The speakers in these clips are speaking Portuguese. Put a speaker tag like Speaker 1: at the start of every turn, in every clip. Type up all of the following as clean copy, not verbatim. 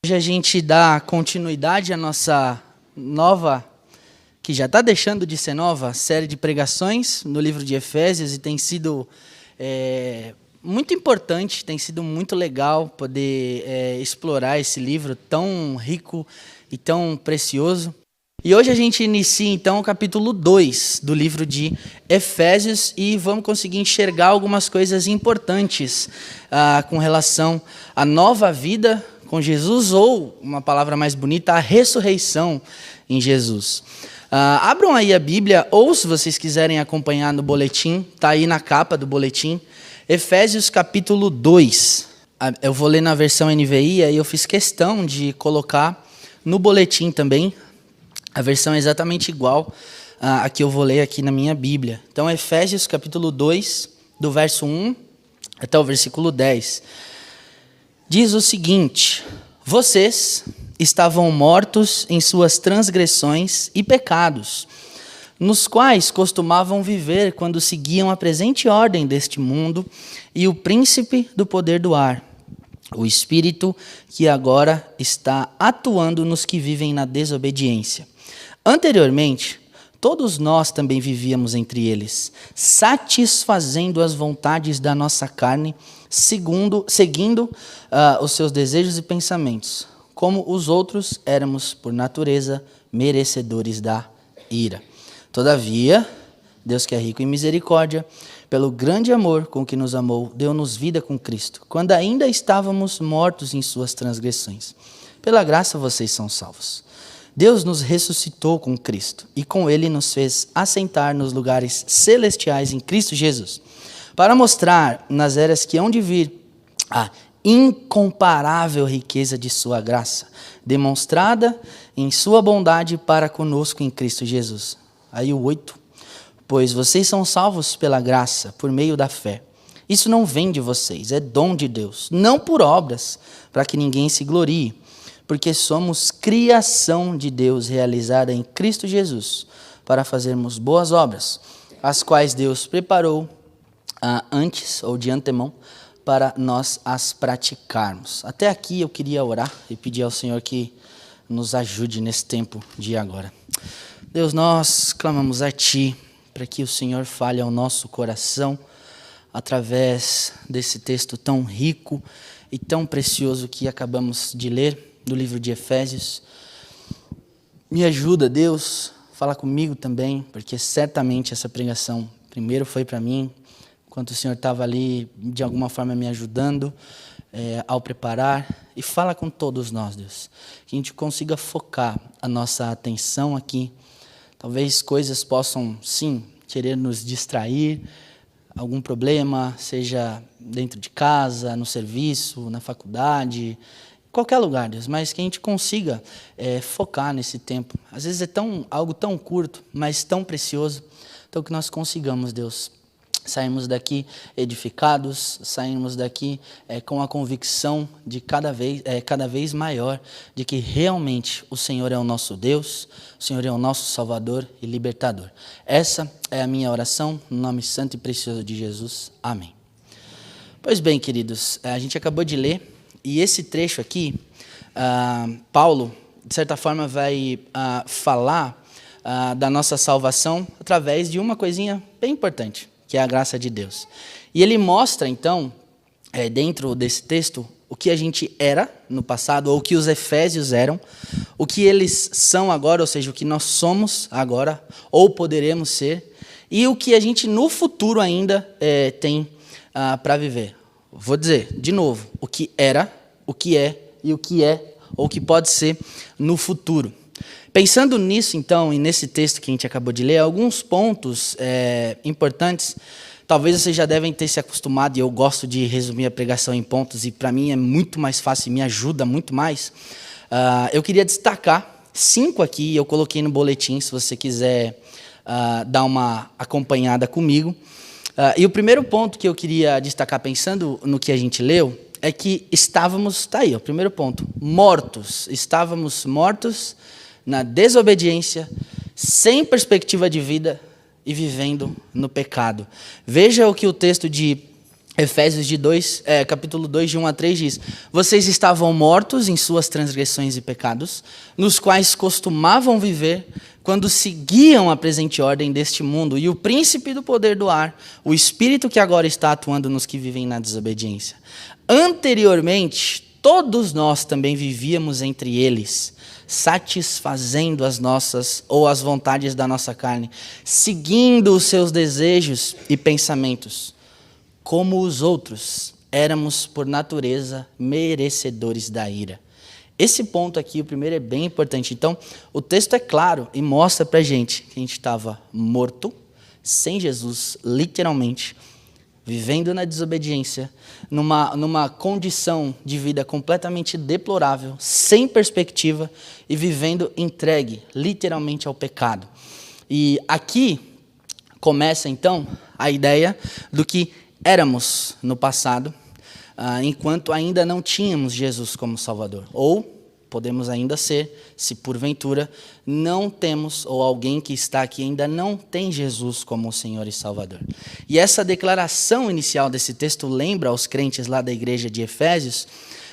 Speaker 1: Hoje a gente dá continuidade à nossa nova, que já está deixando de ser nova, série de pregações no livro de Efésios, e tem sido muito importante, tem sido muito legal poder explorar esse livro tão rico e tão precioso. E hoje a gente inicia então o capítulo 2 do livro de Efésios e vamos conseguir enxergar algumas coisas importantes com relação à nova vida com Jesus, ou, uma palavra mais bonita, a ressurreição em Jesus. Abram aí a Bíblia, ou se vocês quiserem acompanhar no boletim, está aí na capa do boletim, Efésios capítulo 2. Eu vou ler na versão NVI, aí eu fiz questão de colocar no boletim também. A versão é exatamente igual a que eu vou ler aqui na minha Bíblia. Então, Efésios capítulo 2, do verso 1 até o versículo 10. Diz o seguinte: vocês estavam mortos em suas transgressões e pecados, nos quais costumavam viver quando seguiam a presente ordem deste mundo e o príncipe do poder do ar, o espírito que agora está atuando nos que vivem na desobediência. Anteriormente, todos nós também vivíamos entre eles, satisfazendo as vontades da nossa carne, seguindo os seus desejos e pensamentos. Como os outros, éramos, por natureza, merecedores da ira. Todavia, Deus, que é rico em misericórdia, pelo grande amor com que nos amou, deu-nos vida com Cristo, quando ainda estávamos mortos em suas transgressões. Pela graça vocês são salvos. Deus nos ressuscitou com Cristo e com Ele nos fez assentar nos lugares celestiais em Cristo Jesus, para mostrar nas eras que hão de vir a incomparável riqueza de sua graça, demonstrada em sua bondade para conosco em Cristo Jesus. Aí o 8. Pois vocês são salvos pela graça, por meio da fé. Isso não vem de vocês, é dom de Deus, não por obras, para que ninguém se glorie, porque somos criação de Deus realizada em Cristo Jesus, para fazermos boas obras, as quais Deus preparou antes ou de antemão, para nós as praticarmos. Até aqui eu queria orar e pedir ao Senhor que nos ajude nesse tempo de agora. Deus, nós clamamos a Ti, para que o Senhor fale ao nosso coração, através desse texto tão rico e tão precioso que acabamos de ler, do livro de Efésios. Me ajuda, Deus, fala comigo também, porque certamente essa pregação primeiro foi para mim, enquanto o Senhor estava ali, de alguma forma, me ajudando ao preparar. E fala com todos nós, Deus, que a gente consiga focar a nossa atenção aqui. Talvez coisas possam, sim, querer nos distrair, algum problema, seja dentro de casa, no serviço, na faculdade, qualquer lugar, Deus, mas que a gente consiga focar nesse tempo. Às vezes é algo tão curto, mas tão precioso. Então que nós consigamos, Deus, sairmos daqui edificados, sairmos daqui com a convicção de cada vez maior de que realmente o Senhor é o nosso Deus, o Senhor é o nosso Salvador e Libertador. Essa é a minha oração, no nome santo e precioso de Jesus. Amém. Pois bem, queridos, a gente acabou de ler, e esse trecho aqui, Paulo, de certa forma, vai falar da nossa salvação através de uma coisinha bem importante, que é a graça de Deus. E ele mostra, então, dentro desse texto, o que a gente era no passado, ou o que os efésios eram, o que eles são agora, ou seja, o que nós somos agora, ou poderemos ser, e o que a gente no futuro ainda tem para viver. Vou dizer, de novo, o que era, o que é, e o que é, ou o que pode ser no futuro. Pensando nisso, então, e nesse texto que a gente acabou de ler, alguns pontos importantes, talvez vocês já devem ter se acostumado, e eu gosto de resumir a pregação em pontos, e para mim é muito mais fácil e me ajuda muito mais. Eu queria destacar 5 aqui, eu coloquei no boletim, se você quiser dar uma acompanhada comigo. E o primeiro ponto que eu queria destacar, pensando no que a gente leu, é que estávamos, está aí, o primeiro ponto, mortos. Estávamos mortos na desobediência, sem perspectiva de vida e vivendo no pecado. Veja o que o texto de Efésios capítulo 2, de 1 a 3 diz: vocês estavam mortos em suas transgressões e pecados, nos quais costumavam viver quando seguiam a presente ordem deste mundo e o príncipe do poder do ar, o espírito que agora está atuando nos que vivem na desobediência. Anteriormente, todos nós também vivíamos entre eles, satisfazendo as nossas ou as vontades da nossa carne, seguindo os seus desejos e pensamentos. Como os outros, éramos por natureza merecedores da ira. Esse ponto aqui, o primeiro, é bem importante. Então, o texto é claro e mostra pra gente que a gente estava morto, sem Jesus, literalmente, vivendo na desobediência, numa condição de vida completamente deplorável, sem perspectiva e vivendo entregue, literalmente, ao pecado. E aqui começa, então, a ideia do que éramos no passado, enquanto ainda não tínhamos Jesus como Salvador. Ou podemos ainda ser, se porventura não temos, ou alguém que está aqui ainda não tem Jesus como Senhor e Salvador. E essa declaração inicial desse texto lembra aos crentes lá da igreja de Efésios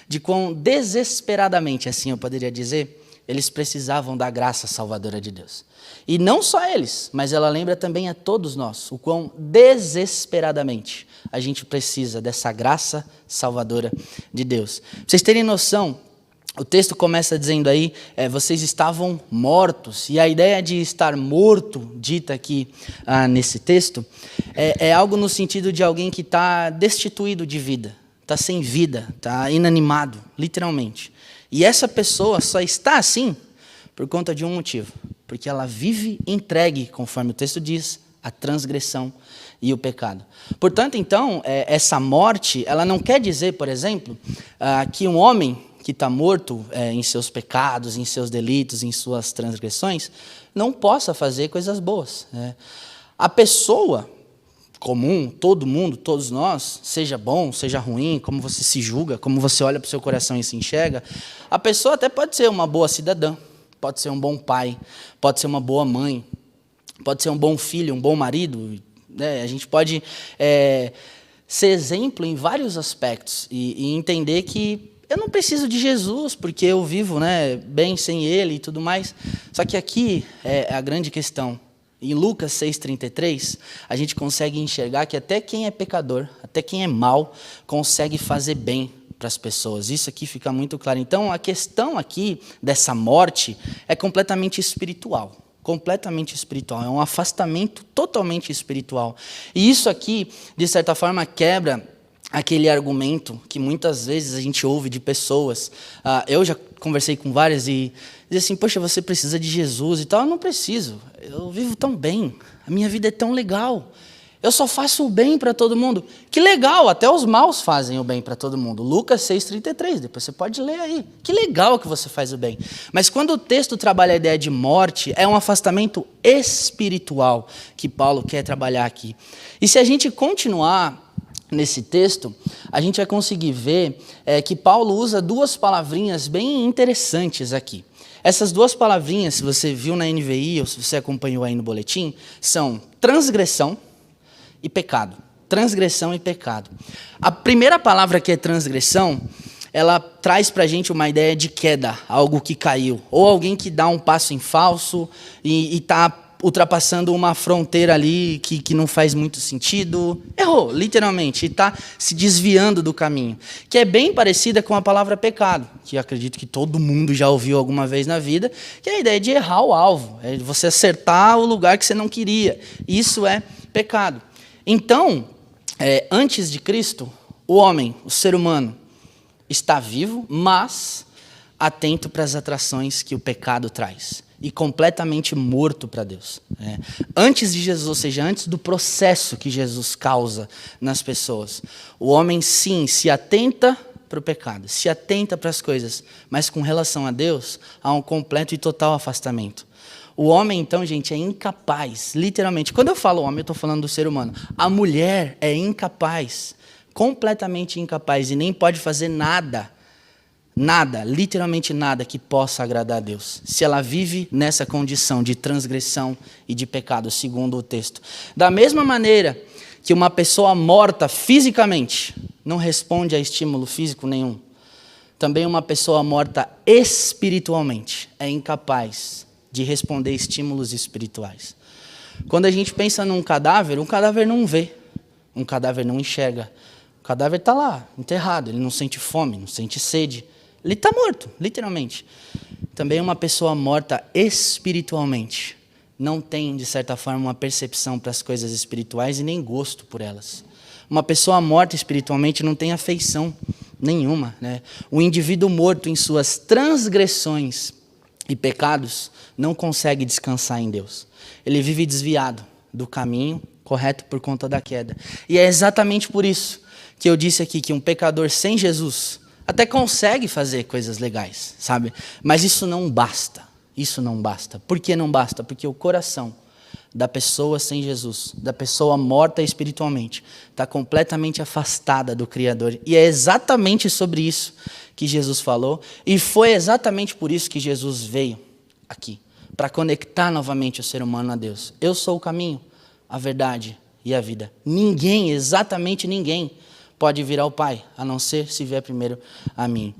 Speaker 1: de quão desesperadamente, assim eu poderia dizer, eles precisavam da graça salvadora de Deus. E não só eles, mas ela lembra também a todos nós, o quão desesperadamente a gente precisa dessa graça salvadora de Deus. Pra vocês terem noção, o texto começa dizendo aí, vocês estavam mortos. E a ideia de estar morto, dita aqui nesse texto, é algo no sentido de alguém que está destituído de vida, está sem vida, está inanimado, literalmente. E essa pessoa só está assim por conta de um motivo, porque ela vive entregue, conforme o texto diz, à transgressão e o pecado. Portanto, então, essa morte, ela não quer dizer, por exemplo, que um homem que está morto em seus pecados, em seus delitos, em suas transgressões, não possa fazer coisas boas. A pessoa comum, todo mundo, todos nós, seja bom, seja ruim, como você se julga, como você olha para o seu coração e se enxerga, a pessoa até pode ser uma boa cidadã, pode ser um bom pai, pode ser uma boa mãe, pode ser um bom filho, um bom marido, né? A gente pode ser exemplo em vários aspectos e entender que eu não preciso de Jesus, porque eu vivo, né, bem sem Ele e tudo mais. Só que aqui é a grande questão. Em Lucas 6,33, a gente consegue enxergar que até quem é pecador, até quem é mau, consegue fazer bem para as pessoas. Isso aqui fica muito claro. Então, a questão aqui dessa morte é completamente espiritual. Completamente espiritual. É um afastamento totalmente espiritual. E isso aqui, de certa forma, quebra aquele argumento que muitas vezes a gente ouve de pessoas. Eu já conversei com várias e dizem assim, poxa, você precisa de Jesus e tal. Eu não preciso, eu vivo tão bem, a minha vida é tão legal, eu só faço o bem para todo mundo. Que legal, até os maus fazem o bem para todo mundo. Lucas 6,33, depois você pode ler aí. Que legal que você faz o bem. Mas quando o texto trabalha a ideia de morte, é um afastamento espiritual que Paulo quer trabalhar aqui. E se a gente continuar nesse texto, a gente vai conseguir ver que Paulo usa duas palavrinhas bem interessantes aqui. Essas duas palavrinhas, se você viu na NVI ou se você acompanhou aí no boletim, são transgressão e pecado. Transgressão e pecado. A primeira palavra, que é transgressão, ela traz para a gente uma ideia de queda, algo que caiu. Ou alguém que dá um passo em falso e está ultrapassando uma fronteira ali que não faz muito sentido. Errou, literalmente, e está se desviando do caminho. Que é bem parecida com a palavra pecado, que eu acredito que todo mundo já ouviu alguma vez na vida, que é a ideia de errar o alvo, é você acertar o lugar que você não queria. Isso é pecado. Então, antes de Cristo, o homem, o ser humano, está vivo, mas atento para as atrações que o pecado traz. E completamente morto para Deus. Antes de Jesus, ou seja, antes do processo que Jesus causa nas pessoas, o homem sim se atenta para o pecado, se atenta para as coisas, mas com relação a Deus, há um completo e total afastamento. O homem, então, gente, é incapaz, literalmente. Quando eu falo homem, eu estou falando do ser humano. A mulher é incapaz, completamente incapaz, e nem pode fazer nada, literalmente nada que possa agradar a Deus, se ela vive nessa condição de transgressão e de pecado, segundo o texto. Da mesma maneira que uma pessoa morta fisicamente não responde a estímulo físico nenhum. Também uma pessoa morta espiritualmente é incapaz de responder estímulos espirituais. Quando a gente pensa num cadáver, um cadáver não vê, um cadáver não enxerga. O cadáver está lá, enterrado, ele não sente fome, não sente sede. Ele está morto, literalmente. Também uma pessoa morta espiritualmente não tem, de certa forma, uma percepção para as coisas espirituais e nem gosto por elas. Uma pessoa morta espiritualmente não tem afeição nenhuma, né? O indivíduo morto em suas transgressões e pecados não consegue descansar em Deus. Ele vive desviado do caminho correto por conta da queda. E é exatamente por isso que eu disse aqui que um pecador sem Jesus até consegue fazer coisas legais, sabe? Mas isso não basta. Isso não basta. Por que não basta? Porque o coração da pessoa sem Jesus, da pessoa morta espiritualmente, está completamente afastada do Criador. E é exatamente sobre isso que Jesus falou. E foi exatamente por isso que Jesus veio aqui, para conectar novamente o ser humano a Deus. Eu sou o caminho, a verdade e a vida. Ninguém, exatamente ninguém, pode vir ao Pai, a não ser se vier primeiro a mim.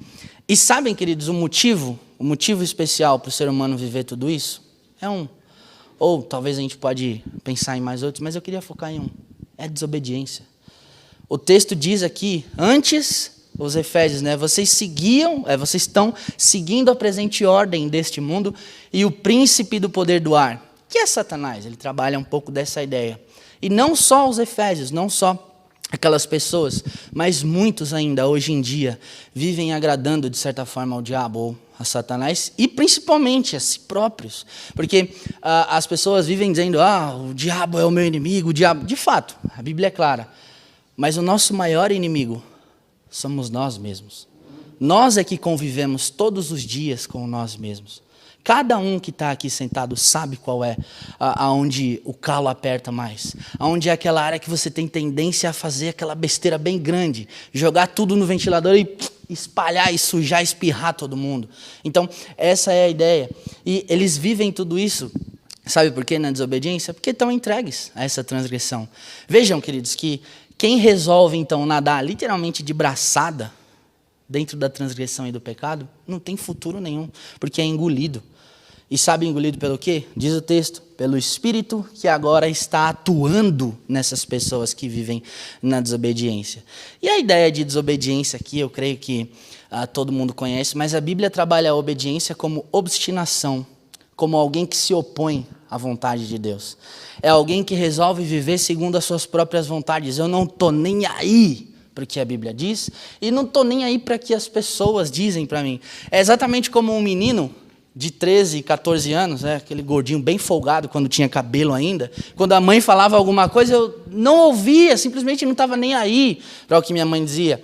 Speaker 1: E sabem, queridos, o motivo especial para o ser humano viver tudo isso é um. Ou talvez a gente pode pensar em mais outros, mas eu queria focar em um. É a desobediência. O texto diz aqui, antes, os Efésios, né? Vocês estão seguindo a presente ordem deste mundo e o príncipe do poder do ar, que é Satanás. Ele trabalha um pouco dessa ideia. E não só os Efésios, não só aquelas pessoas, mas muitos ainda, hoje em dia, vivem agradando, de certa forma, ao diabo ou a Satanás, e principalmente a si próprios. Porque as pessoas vivem dizendo, o diabo é o meu inimigo, o diabo... De fato, a Bíblia é clara. Mas o nosso maior inimigo somos nós mesmos. Nós é que convivemos todos os dias com nós mesmos. Cada um que está aqui sentado sabe qual é aonde o calo aperta mais. Aonde é aquela área que você tem tendência a fazer aquela besteira bem grande. Jogar tudo no ventilador e espalhar e sujar, espirrar todo mundo. Então, essa é a ideia. E eles vivem tudo isso, sabe por quê na desobediência? Porque estão entregues a essa transgressão. Vejam, queridos, que quem resolve, então, nadar literalmente de braçada dentro da transgressão e do pecado, não tem futuro nenhum, porque é engolido. E sabe engolido pelo quê? Diz o texto, pelo Espírito que agora está atuando nessas pessoas que vivem na desobediência. E a ideia de desobediência aqui, eu creio que todo mundo conhece, mas a Bíblia trabalha a obediência como obstinação, como alguém que se opõe à vontade de Deus. É alguém que resolve viver segundo as suas próprias vontades. Eu não estou nem aí para o que a Bíblia diz, e não estou nem aí para o que as pessoas dizem para mim. É exatamente como um menino de 13, 14 anos, aquele gordinho bem folgado quando tinha cabelo ainda, quando a mãe falava alguma coisa, eu não ouvia, simplesmente não estava nem aí para o que minha mãe dizia.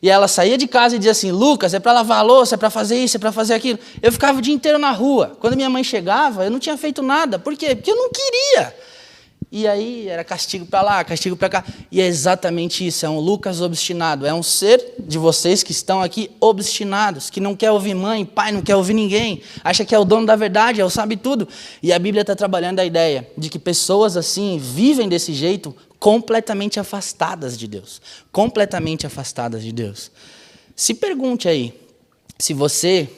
Speaker 1: E ela saía de casa e dizia assim, Lucas, é para lavar a louça, é para fazer isso, é para fazer aquilo. Eu ficava o dia inteiro na rua. Quando minha mãe chegava, eu não tinha feito nada. Por quê? Porque eu não queria. E aí era castigo para lá, castigo para cá. E é exatamente isso, é um Lucas obstinado. É um ser de vocês que estão aqui obstinados, que não quer ouvir mãe, pai, não quer ouvir ninguém. Acha que é o dono da verdade, é o sabe tudo. E a Bíblia está trabalhando a ideia de que pessoas assim vivem desse jeito completamente afastadas de Deus. Completamente afastadas de Deus. Se pergunte aí, se você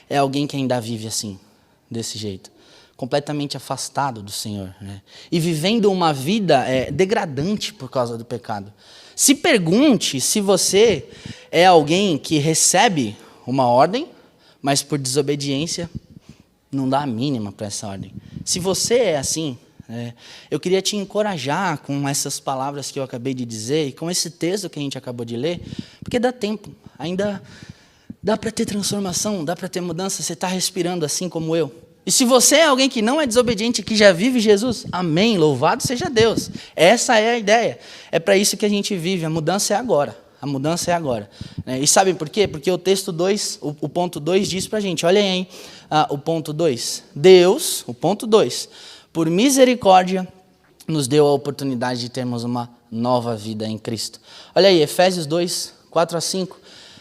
Speaker 1: é alguém que ainda vive assim, desse jeito. Completamente afastado do Senhor, né? E vivendo uma vida degradante por causa do pecado. Se pergunte se você é alguém que recebe uma ordem, mas por desobediência não dá a mínima para essa ordem. Se você é assim, eu queria te encorajar com essas palavras que eu acabei de dizer e com esse texto que a gente acabou de ler, porque dá tempo, ainda dá para ter transformação, dá para ter mudança, você está respirando assim como eu. E se você é alguém que não é desobediente, que já vive Jesus, amém, louvado seja Deus. Essa é a ideia. É para isso que a gente vive, a mudança é agora. A mudança é agora. E sabem por quê? Porque o texto 2, o ponto 2 diz para a gente, olhem aí o ponto 2. Deus, o ponto 2, por misericórdia, nos deu a oportunidade de termos uma nova vida em Cristo. Olha aí, Efésios 2, 4 a 5,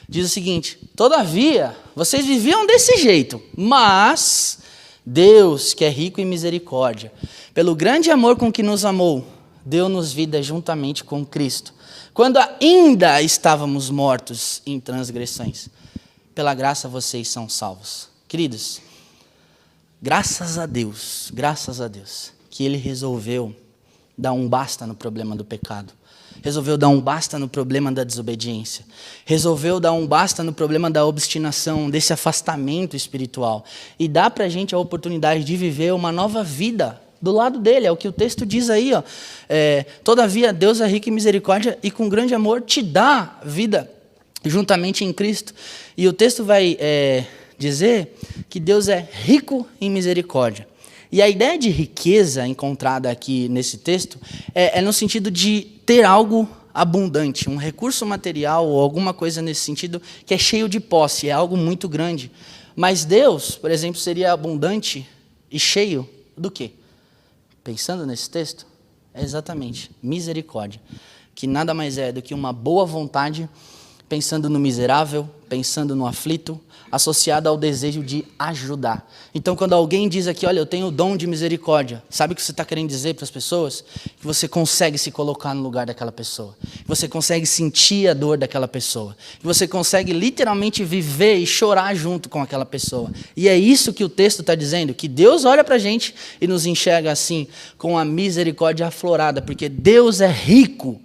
Speaker 1: diz o seguinte, todavia, vocês viviam desse jeito, mas Deus, que é rico em misericórdia, pelo grande amor com que nos amou, deu-nos vida juntamente com Cristo, quando ainda estávamos mortos em transgressões. Pela graça vocês são salvos. Queridos, graças a Deus, que Ele resolveu dar um basta no problema do pecado. Resolveu dar um basta no problema da desobediência. Resolveu dar um basta no problema da obstinação, desse afastamento espiritual. E dá para a gente a oportunidade de viver uma nova vida do lado dele. É o que o texto diz aí. Ó. Todavia, Deus é rico em misericórdia e com grande amor te dá vida juntamente em Cristo. E o texto vai dizer que Deus é rico em misericórdia. E a ideia de riqueza encontrada aqui nesse texto é no sentido de ter algo abundante, um recurso material ou alguma coisa nesse sentido que é cheio de posse, é algo muito grande. Mas Deus, por exemplo, seria abundante e cheio do quê? Pensando nesse texto, é exatamente misericórdia, que nada mais é do que uma boa vontade, pensando no miserável, pensando no aflito, associada ao desejo de ajudar. Então, quando alguém diz aqui, olha, eu tenho o dom de misericórdia, sabe o que você está querendo dizer para as pessoas? Que você consegue se colocar no lugar daquela pessoa, que você consegue sentir a dor daquela pessoa, que você consegue literalmente viver e chorar junto com aquela pessoa. E é isso que o texto está dizendo, que Deus olha para a gente e nos enxerga assim, com a misericórdia aflorada, porque Deus é rico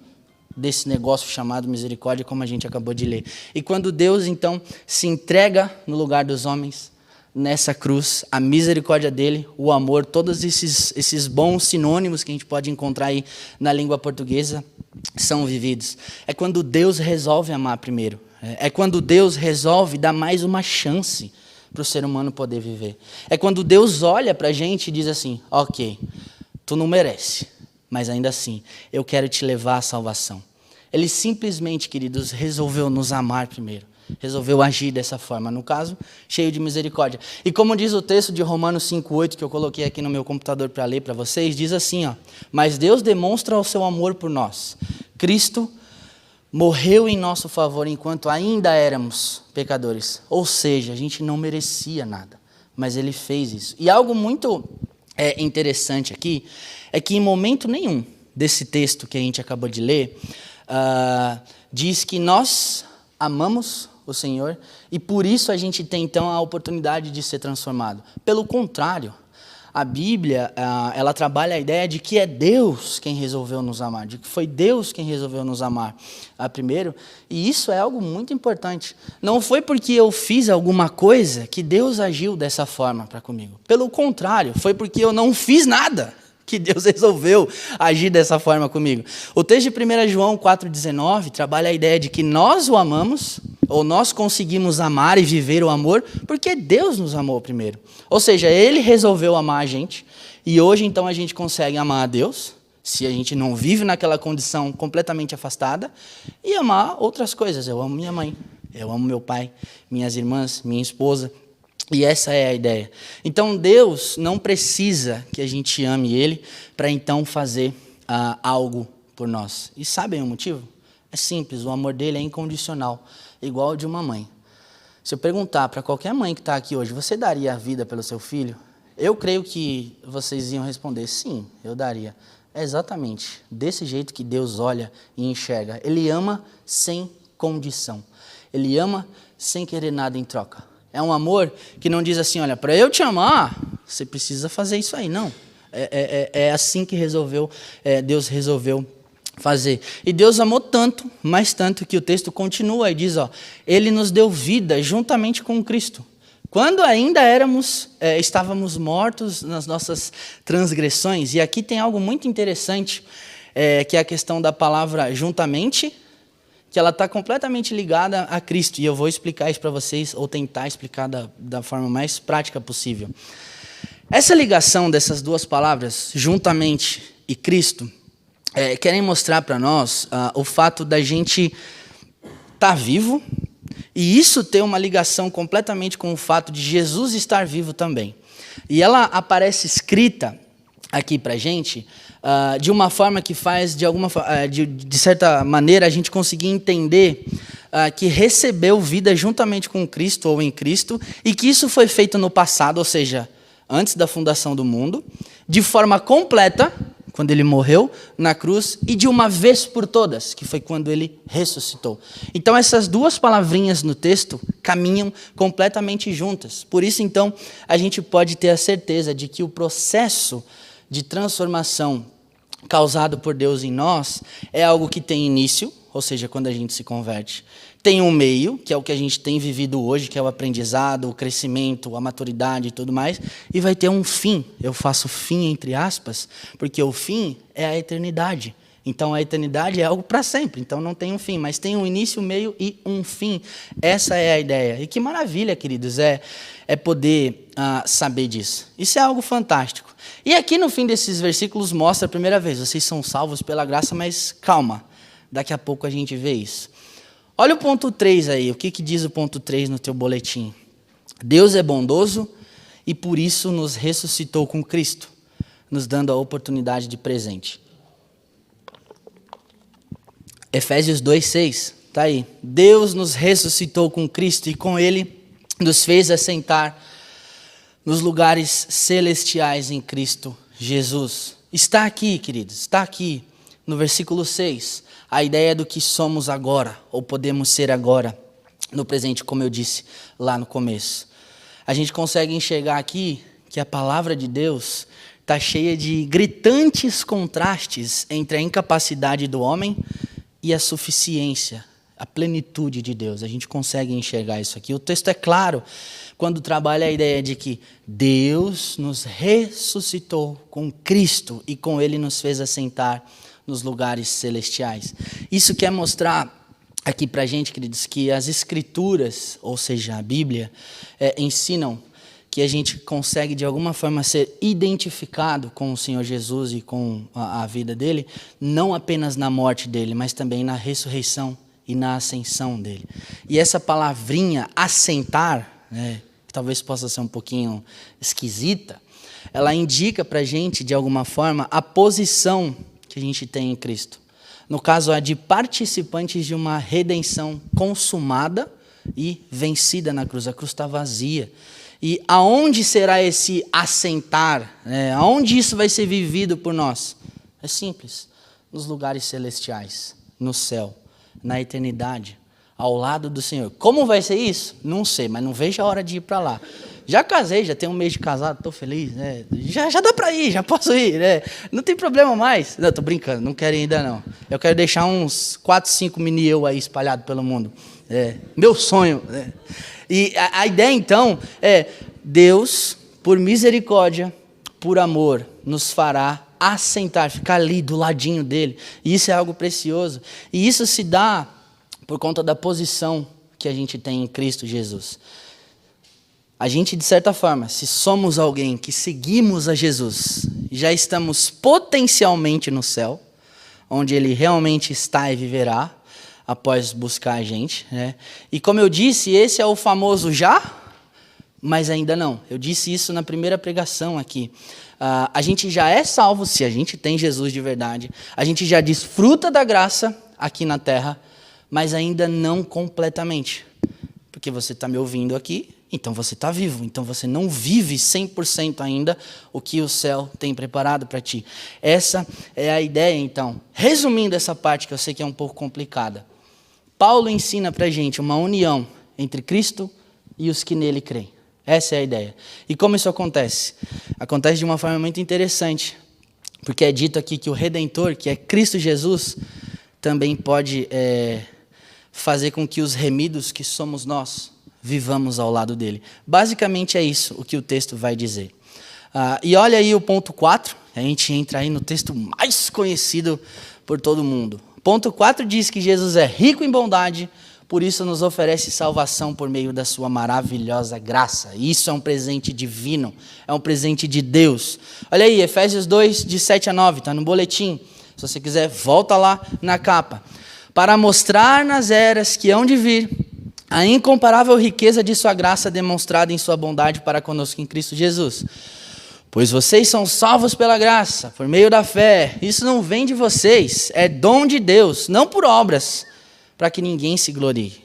Speaker 1: desse negócio chamado misericórdia, como a gente acabou de ler. E quando Deus, então, se entrega no lugar dos homens, nessa cruz, a misericórdia dele, o amor, todos esses bons sinônimos que a gente pode encontrar aí na língua portuguesa, são vividos. É quando Deus resolve amar primeiro. É quando Deus resolve dar mais uma chance para o ser humano poder viver. É quando Deus olha para a gente e diz assim, ok, tu não merece, mas ainda assim, eu quero te levar à salvação. Ele simplesmente, queridos, resolveu nos amar primeiro. Resolveu agir dessa forma, no caso, cheio de misericórdia. E como diz o texto de Romanos 5,8, que eu coloquei aqui no meu computador para ler para vocês, diz assim, ó, mas Deus demonstra o seu amor por nós. Cristo morreu em nosso favor enquanto ainda éramos pecadores. Ou seja, a gente não merecia nada, mas Ele fez isso. E algo muito interessante aqui, é que em momento nenhum desse texto que a gente acabou de ler, diz que nós amamos o Senhor e por isso a gente tem então a oportunidade de ser transformado. Pelo contrário, a Bíblia ela trabalha a ideia de que é Deus quem resolveu nos amar, de que foi Deus quem resolveu nos amar primeiro, e isso é algo muito importante. Não foi porque eu fiz alguma coisa que Deus agiu dessa forma para comigo. Pelo contrário, foi porque eu não fiz nada que Deus resolveu agir dessa forma comigo. O texto de 1 João 4,19 trabalha a ideia de que nós o amamos, ou nós conseguimos amar e viver o amor, porque Deus nos amou primeiro. Ou seja, Ele resolveu amar a gente, e hoje então a gente consegue amar a Deus, se a gente não vive naquela condição completamente afastada, e amar outras coisas. Eu amo minha mãe, eu amo meu pai, minhas irmãs, minha esposa. E essa é a ideia. Então Deus não precisa que a gente ame Ele para então fazer algo por nós. E sabem o motivo? É simples, o amor dele é incondicional, igual ao de uma mãe. Se eu perguntar para qualquer mãe que está aqui hoje, você daria a vida pelo seu filho? Eu creio que vocês iam responder, sim, eu daria. É exatamente desse jeito que Deus olha e enxerga. Ele ama sem condição. Ele ama sem querer nada em troca. É um amor que não diz assim, olha, para eu te amar, você precisa fazer isso aí. Não. É assim que Deus resolveu fazer. E Deus amou tanto, mais tanto, que o texto continua e diz, ó, Ele nos deu vida juntamente com Cristo. Quando ainda estávamos mortos nas nossas transgressões. E aqui tem algo muito interessante, que é a questão da palavra juntamente, que ela está completamente ligada a Cristo. E eu vou explicar isso para vocês, ou tentar explicar da forma mais prática possível. Essa ligação dessas duas palavras, juntamente e Cristo, querem mostrar para nós o fato da gente estar vivo, e isso ter uma ligação completamente com o fato de Jesus estar vivo também. E ela aparece escrita aqui para a gente, de uma forma que faz, de certa maneira, a gente conseguir entender que recebeu vida juntamente com Cristo ou em Cristo, e que isso foi feito no passado, ou seja, antes da fundação do mundo, de forma completa, quando ele morreu na cruz, e de uma vez por todas, que foi quando ele ressuscitou. Então essas duas palavrinhas no texto caminham completamente juntas. Por isso, então, a gente pode ter a certeza de que o processo de transformação causado por Deus em nós é algo que tem início, ou seja, quando a gente se converte. Tem um meio, que é o que a gente tem vivido hoje, que é o aprendizado, o crescimento, a maturidade e tudo mais, e vai ter um fim. Eu faço fim entre aspas, porque o fim é a eternidade. Então a eternidade é algo para sempre, então não tem um fim, mas tem um início, um meio e um fim. Essa é a ideia. E que maravilha, queridos, é poder saber disso. Isso é algo fantástico. E aqui no fim desses versículos mostra a primeira vez, vocês são salvos pela graça, mas calma, daqui a pouco a gente vê isso. Olha o ponto 3 aí, o que diz o ponto 3 no teu boletim? Deus é bondoso e por isso nos ressuscitou com Cristo, nos dando a oportunidade de presente. Efésios 2:6, tá aí. Deus nos ressuscitou com Cristo e com Ele nos fez assentar nos lugares celestiais em Cristo Jesus. Está aqui, queridos, está aqui no versículo 6. A ideia do que somos agora, ou podemos ser agora, no presente, como eu disse lá no começo. A gente consegue enxergar aqui que a palavra de Deus está cheia de gritantes contrastes entre a incapacidade do homem e a suficiência, a plenitude de Deus. A gente consegue enxergar isso aqui. O texto é claro quando trabalha a ideia de que Deus nos ressuscitou com Cristo e com Ele nos fez assentar nos lugares celestiais. Isso quer mostrar aqui pra gente, queridos, que as Escrituras, ou seja, a Bíblia, ensinam que a gente consegue de alguma forma ser identificado com o Senhor Jesus e com a vida dele, não apenas na morte dele, mas também na ressurreição e na ascensão dele. E essa palavrinha, assentar, que talvez possa ser um pouquinho esquisita, ela indica pra gente, de alguma forma, a posição que a gente tem em Cristo. No caso, a de participantes de uma redenção consumada e vencida na cruz. A cruz está vazia. E aonde será esse assentar? Aonde isso vai ser vivido por nós? É simples. Nos lugares celestiais, no céu, na eternidade, ao lado do Senhor. Como vai ser isso? Não sei, mas não vejo a hora de ir para lá. Já casei, já tenho um mês de casado, estou feliz, né? Já dá para ir, já posso ir, né? Não tem problema mais. Não, estou brincando, não quero ir ainda não. Eu quero deixar uns 4, 5 mini eu aí espalhados pelo mundo. Meu sonho. Né? E a ideia então é, Deus, por misericórdia, por amor, nos fará assentar, ficar ali do ladinho dele. E isso é algo precioso. E isso se dá por conta da posição que a gente tem em Cristo Jesus. A gente, de certa forma, se somos alguém que seguimos a Jesus, já estamos potencialmente no céu, onde Ele realmente está e viverá, após buscar a gente. Né? E como eu disse, esse é o famoso já, mas ainda não. Eu disse isso na primeira pregação aqui. A gente já é salvo se a gente tem Jesus de verdade. A gente já desfruta da graça aqui na terra, mas ainda não completamente. Porque você está me ouvindo aqui, então você está vivo, então você não vive 100% ainda o que o céu tem preparado para ti. Essa é a ideia, então. Resumindo essa parte, que eu sei que é um pouco complicada, Paulo ensina para a gente uma união entre Cristo e os que nele creem. Essa é a ideia. E como isso acontece? Acontece de uma forma muito interessante, porque é dito aqui que o Redentor, que é Cristo Jesus, também pode fazer com que os remidos, que somos nós, vivamos ao lado dele. Basicamente é isso o que o texto vai dizer. E olha aí o ponto 4, a gente entra aí no texto mais conhecido por todo mundo. Ponto 4 diz que Jesus é rico em bondade, por isso nos oferece salvação por meio da sua maravilhosa graça. Isso é um presente divino, é um presente de Deus. Olha aí, Efésios 2, de 7 a 9, está no boletim. Se você quiser, volta lá na capa. Para mostrar nas eras que hão de vir a incomparável riqueza de sua graça demonstrada em sua bondade para conosco em Cristo Jesus. Pois vocês são salvos pela graça, por meio da fé. Isso não vem de vocês, é dom de Deus, não por obras, para que ninguém se glorie.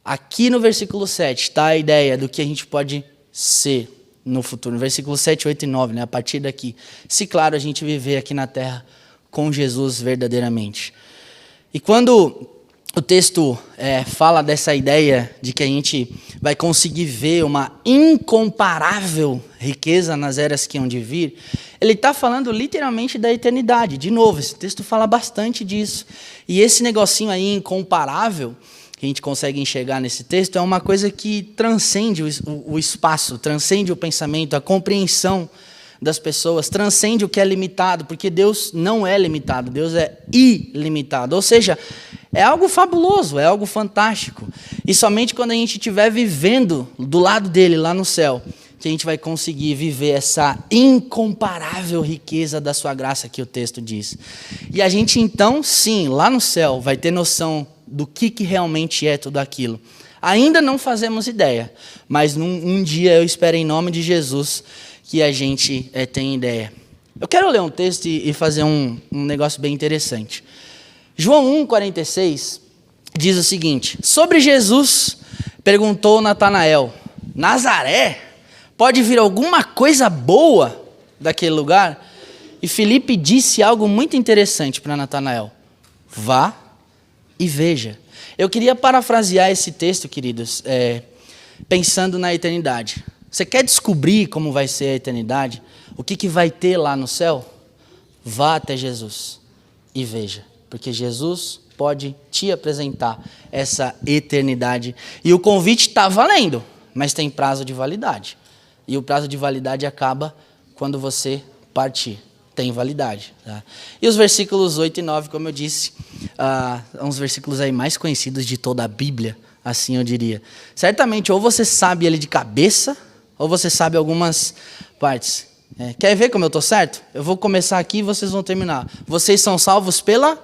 Speaker 1: Aqui no versículo 7 está a ideia do que a gente pode ser no futuro. No versículo 7, 8 e 9, né? A partir daqui. Se, claro, a gente viver aqui na terra com Jesus verdadeiramente. E quando o texto fala dessa ideia de que a gente vai conseguir ver uma incomparável riqueza nas eras que hão de vir, ele está falando literalmente da eternidade. De novo, esse texto fala bastante disso. E esse negocinho aí incomparável que a gente consegue enxergar nesse texto é uma coisa que transcende o espaço, transcende o pensamento, a compreensão das pessoas, transcende o que é limitado, porque Deus não é limitado, Deus é ilimitado. Ou seja, é algo fabuloso, é algo fantástico. E somente quando a gente estiver vivendo do lado dele, lá no céu, que a gente vai conseguir viver essa incomparável riqueza da sua graça que o texto diz. E a gente então, sim, lá no céu, vai ter noção do que realmente é tudo aquilo. Ainda não fazemos ideia, mas um dia eu espero em nome de Jesus que a gente tenha ideia. Eu quero ler um texto e fazer um negócio bem interessante. João 1,46 diz o seguinte: sobre Jesus perguntou Natanael: Nazaré? Pode vir alguma coisa boa daquele lugar? E Filipe disse algo muito interessante para Natanael: vá e veja. Eu queria parafrasear esse texto, queridos, pensando na eternidade. Você quer descobrir como vai ser a eternidade? O que vai ter lá no céu? Vá até Jesus e veja. Porque Jesus pode te apresentar essa eternidade. E o convite está valendo, mas tem prazo de validade. E o prazo de validade acaba quando você partir. Tem validade. Tá? E os versículos 8 e 9, como eu disse, são os versículos aí mais conhecidos de toda a Bíblia, assim eu diria. Certamente, ou você sabe ele de cabeça, ou você sabe algumas partes. Quer ver como eu estou certo? Eu vou começar aqui e vocês vão terminar. Vocês são salvos pela...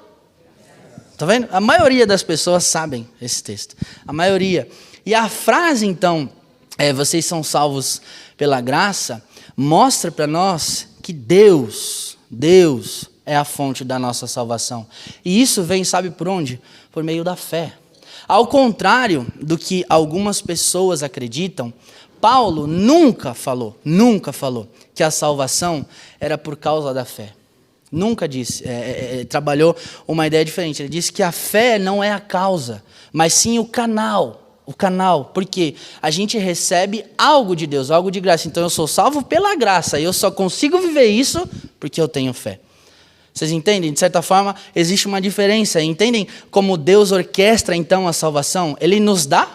Speaker 1: Tá vendo? A maioria das pessoas sabem esse texto. A maioria. E a frase, então, vocês são salvos pela graça, mostra para nós que Deus é a fonte da nossa salvação. E isso vem, sabe por onde? Por meio da fé. Ao contrário do que algumas pessoas acreditam, Paulo nunca falou que a salvação era por causa da fé. Nunca disse, trabalhou uma ideia diferente. Ele disse que a fé não é a causa, mas sim o canal. O canal, porque a gente recebe algo de Deus, algo de graça. Então eu sou salvo pela graça e eu só consigo viver isso porque eu tenho fé. Vocês entendem? De certa forma, existe uma diferença. Entendem como Deus orquestra então a salvação? Ele nos dá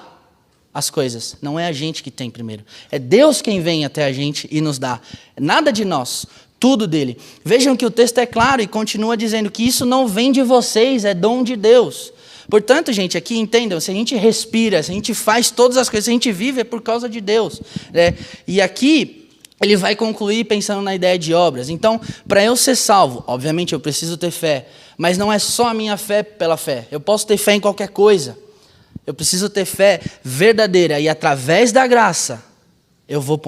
Speaker 1: as coisas, não é a gente que tem primeiro. É Deus quem vem até a gente e nos dá. Nada de nós, tudo dele. Vejam que o texto é claro e continua dizendo que isso não vem de vocês, é dom de Deus. Portanto, gente, aqui entendam, se a gente respira, se a gente faz todas as coisas, se a gente vive, é por causa de Deus. Né? E aqui ele vai concluir pensando na ideia de obras. Então, para eu ser salvo, obviamente eu preciso ter fé, mas não é só a minha fé pela fé. Eu posso ter fé em qualquer coisa. Eu preciso ter fé verdadeira e através da graça eu vou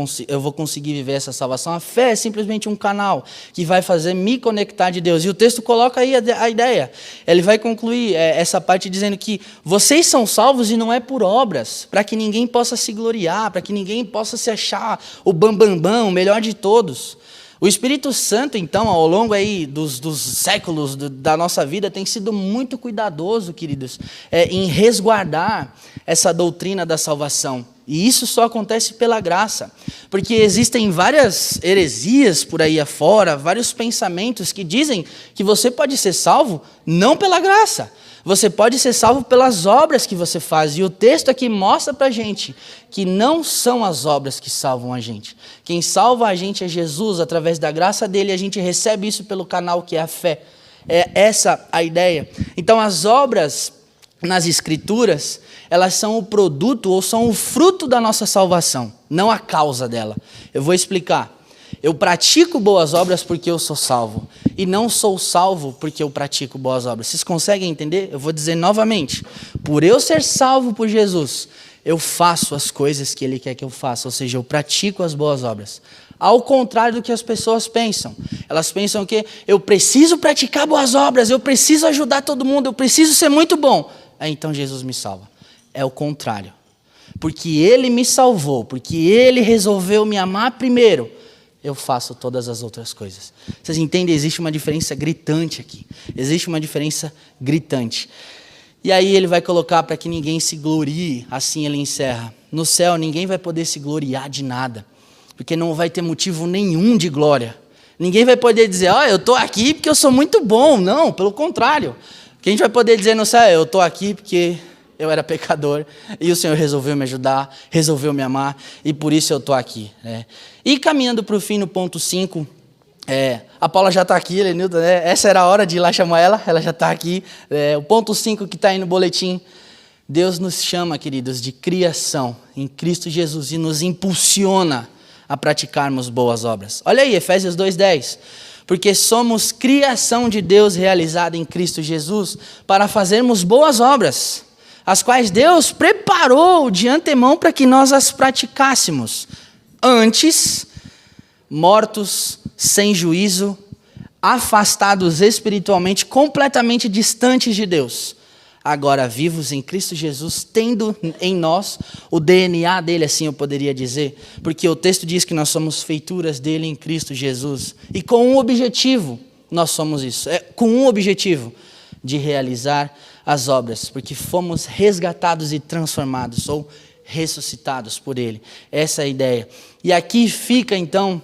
Speaker 1: conseguir viver essa salvação. A fé é simplesmente um canal que vai fazer me conectar de Deus. E o texto coloca aí a ideia. Ele vai concluir essa parte dizendo que vocês são salvos e não é por obras, para que ninguém possa se gloriar, para que ninguém possa se achar o bambambam, o melhor de todos. O Espírito Santo, então, ao longo aí dos séculos da nossa vida, tem sido muito cuidadoso, queridos, em resguardar essa doutrina da salvação. E isso só acontece pela graça, porque existem várias heresias por aí afora, vários pensamentos que dizem que você pode ser salvo não pela graça, você pode ser salvo pelas obras que você faz. E o texto aqui mostra para a gente que não são as obras que salvam a gente. Quem salva a gente é Jesus, através da graça dele, a gente recebe isso pelo canal que é a fé. É essa a ideia. Então as obras nas Escrituras, elas são o produto ou são o fruto da nossa salvação, não a causa dela. Eu vou explicar. Eu pratico boas obras porque eu sou salvo, e não sou salvo porque eu pratico boas obras. Vocês conseguem entender? Eu vou dizer novamente. Por eu ser salvo por Jesus, eu faço as coisas que Ele quer que eu faça, ou seja, eu pratico as boas obras. Ao contrário do que as pessoas pensam. Elas pensam que eu preciso praticar boas obras, eu preciso ajudar todo mundo, eu preciso ser muito bom. Aí então Jesus me salva. É o contrário. porque Ele me salvou, porque Ele resolveu me amar primeiro, eu faço todas as outras coisas. Vocês entendem? Existe uma diferença gritante aqui. Existe uma diferença gritante. E aí ele vai colocar para que ninguém se glorie, assim ele encerra. No céu ninguém vai poder se gloriar de nada, porque não vai ter motivo nenhum de glória. Ninguém vai poder dizer, eu estou aqui porque eu sou muito bom. Não, pelo contrário. O que a gente vai poder dizer no céu, eu estou aqui porque eu era pecador e o Senhor resolveu me ajudar, resolveu me amar e por isso eu estou aqui. E caminhando para o fim, no ponto 5, a Paula já está aqui, Lenilda, essa era a hora de ir lá chamar ela já está aqui. O ponto 5 que está aí no boletim, Deus nos chama, queridos, de criação em Cristo Jesus e nos impulsiona a praticarmos boas obras. Olha aí, Efésios 2:10. Porque somos criação de Deus realizada em Cristo Jesus para fazermos boas obras, as quais Deus preparou de antemão para que nós as praticássemos. Antes, mortos, sem juízo, afastados espiritualmente, completamente distantes de Deus. Agora vivos em Cristo Jesus, tendo em nós o DNA dele, assim eu poderia dizer, porque o texto diz que nós somos feituras dele em Cristo Jesus, e com um objetivo nós somos isso, com um objetivo, de realizar as obras, porque fomos resgatados e transformados, ou ressuscitados por ele, essa é a ideia. E aqui fica então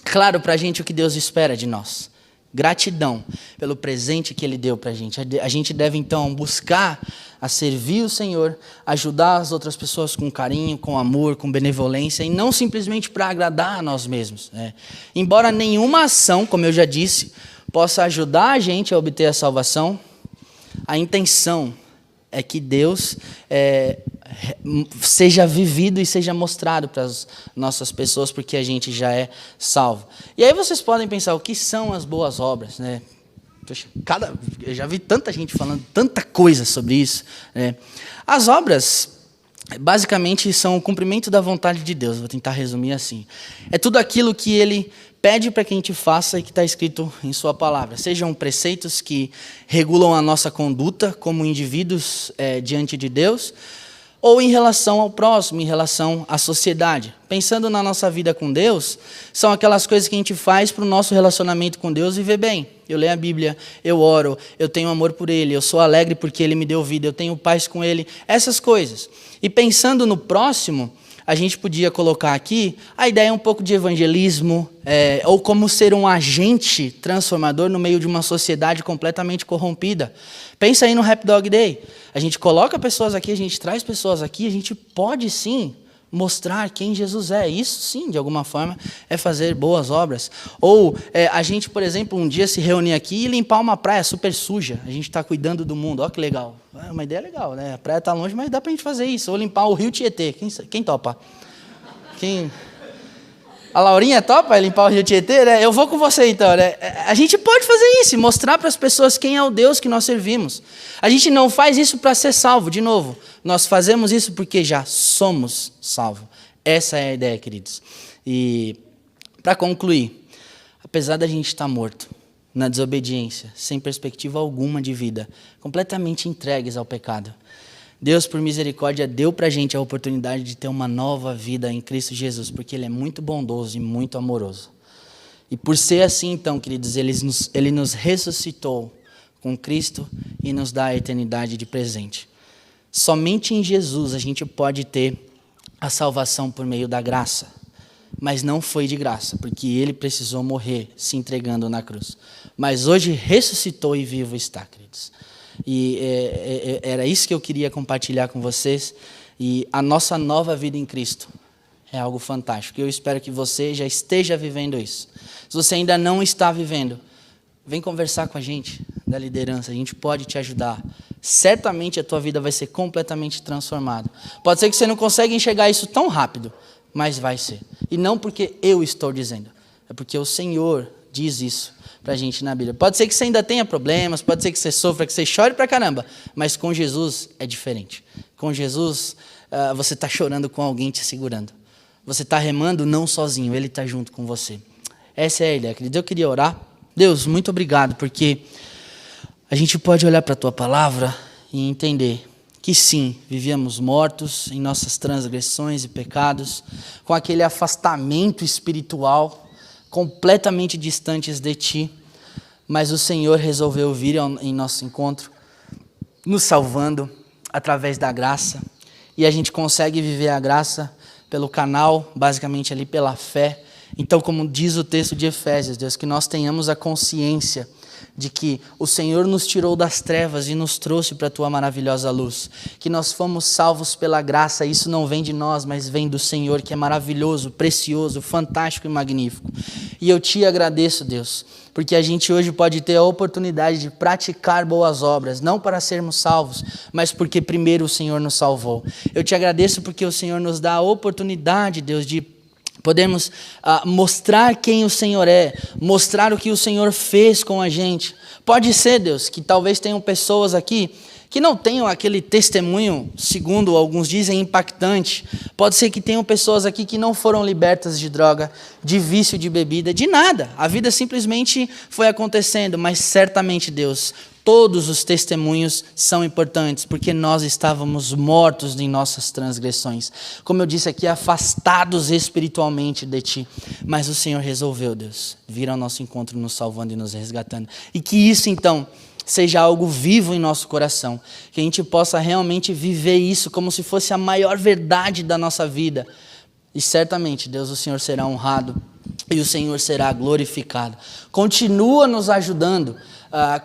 Speaker 1: claro para a gente o que Deus espera de nós. Gratidão pelo presente que Ele deu para a gente. A gente deve, então, buscar a servir o Senhor, ajudar as outras pessoas com carinho, com amor, com benevolência, e não simplesmente para agradar a nós mesmos. Embora nenhuma ação, como eu já disse, possa ajudar a gente a obter a salvação, a intenção é que Deus seja vivido e seja mostrado para as nossas pessoas, porque a gente já é salvo. E aí vocês podem pensar, o que são as boas obras? Poxa, eu já vi tanta gente falando tanta coisa sobre isso. As obras, basicamente, são o cumprimento da vontade de Deus. Vou tentar resumir assim. É tudo aquilo que Ele pede para que a gente faça e que está escrito em sua palavra. Sejam preceitos que regulam a nossa conduta como indivíduos diante de Deus, ou em relação ao próximo, em relação à sociedade. Pensando na nossa vida com Deus, são aquelas coisas que a gente faz para o nosso relacionamento com Deus viver bem. Eu leio a Bíblia, eu oro, eu tenho amor por Ele, eu sou alegre porque Ele me deu vida, eu tenho paz com Ele, essas coisas. E pensando no próximo, a gente podia colocar aqui a ideia um pouco de evangelismo, ou como ser um agente transformador no meio de uma sociedade completamente corrompida. Pensa aí no Happy Dog Day. A gente coloca pessoas aqui, a gente traz pessoas aqui, a gente pode sim mostrar quem Jesus é. Isso sim, de alguma forma, é fazer boas obras. Ou a gente, por exemplo, um dia se reunir aqui e limpar uma praia super suja. A gente está cuidando do mundo, olha que legal. É uma ideia legal, né? A praia está longe, mas dá para a gente fazer isso. Ou limpar o rio Tietê. Quem topa? A Laurinha topa limpar o rio Tietê? Eu vou com você então. A gente pode fazer isso e mostrar para as pessoas quem é o Deus que nós servimos. A gente não faz isso para ser salvo, de novo. Nós fazemos isso porque já somos salvos. Essa é a ideia, queridos. E para concluir, apesar da gente estar morto, na desobediência, sem perspectiva alguma de vida, completamente entregues ao pecado, Deus, por misericórdia, deu para a gente a oportunidade de ter uma nova vida em Cristo Jesus, porque Ele é muito bondoso e muito amoroso. E por ser assim, então, queridos, Ele nos ressuscitou com Cristo e nos dá a eternidade de presente. Somente em Jesus a gente pode ter a salvação por meio da graça, mas não foi de graça, porque Ele precisou morrer se entregando na cruz. Mas hoje ressuscitou e vivo está, queridos. E era isso que eu queria compartilhar com vocês. E a nossa nova vida em Cristo é algo fantástico. Eu espero que você já esteja vivendo isso. Se você ainda não está vivendo, vem conversar com a gente da liderança. A gente pode te ajudar. Certamente a tua vida vai ser completamente transformada. Pode ser que você não consiga enxergar isso tão rápido, mas vai ser. E não porque eu estou dizendo, é porque o Senhor diz isso para a gente na Bíblia. Pode ser que você ainda tenha problemas, pode ser que você sofra, que você chore pra caramba, mas com Jesus é diferente. Com Jesus, você está chorando com alguém te segurando. Você está remando não sozinho, Ele está junto com você. Essa é a ideia, querido. Eu queria orar. Deus, muito obrigado, porque a gente pode olhar para a Tua palavra e entender que sim, vivíamos mortos em nossas transgressões e pecados, com aquele afastamento espiritual, completamente distantes de Ti, mas o Senhor resolveu vir em nosso encontro, nos salvando através da graça, e a gente consegue viver a graça pelo canal, basicamente ali pela fé. Então, como diz o texto de Efésios, Deus, que nós tenhamos a consciência de que o Senhor nos tirou das trevas e nos trouxe para a Tua maravilhosa luz, que nós fomos salvos pela graça, isso não vem de nós, mas vem do Senhor, que é maravilhoso, precioso, fantástico e magnífico. E eu Te agradeço, Deus, porque a gente hoje pode ter a oportunidade de praticar boas obras, não para sermos salvos, mas porque primeiro o Senhor nos salvou. Eu Te agradeço porque o Senhor nos dá a oportunidade, Deus, de podemos mostrar quem o Senhor é, mostrar o que o Senhor fez com a gente. Pode ser, Deus, que talvez tenham pessoas aqui que não tenham aquele testemunho, segundo alguns dizem, impactante. Pode ser que tenham pessoas aqui que não foram libertas de droga, de vício de bebida, de nada. A vida simplesmente foi acontecendo, mas certamente, Deus, todos os testemunhos são importantes, porque nós estávamos mortos em nossas transgressões. Como eu disse aqui, afastados espiritualmente de Ti. Mas o Senhor resolveu, Deus, vir ao nosso encontro, nos salvando e nos resgatando. E que isso, então, seja algo vivo em nosso coração. Que a gente possa realmente viver isso como se fosse a maior verdade da nossa vida. E certamente, Deus, o Senhor será honrado e o Senhor será glorificado. Continua nos ajudando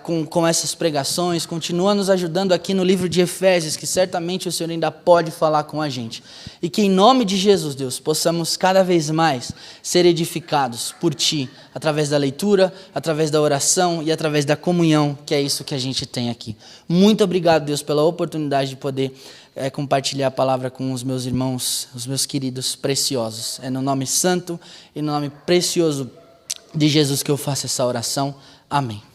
Speaker 1: com essas pregações, continua nos ajudando aqui no livro de Efésios, que certamente o Senhor ainda pode falar com a gente. E que em nome de Jesus, Deus, possamos cada vez mais ser edificados por Ti, através da leitura, através da oração e através da comunhão, que é isso que a gente tem aqui. Muito obrigado, Deus, pela oportunidade de poder compartilhar a palavra com os meus irmãos, os meus queridos preciosos. É no nome santo e no nome precioso de Jesus que eu faço essa oração. Amém.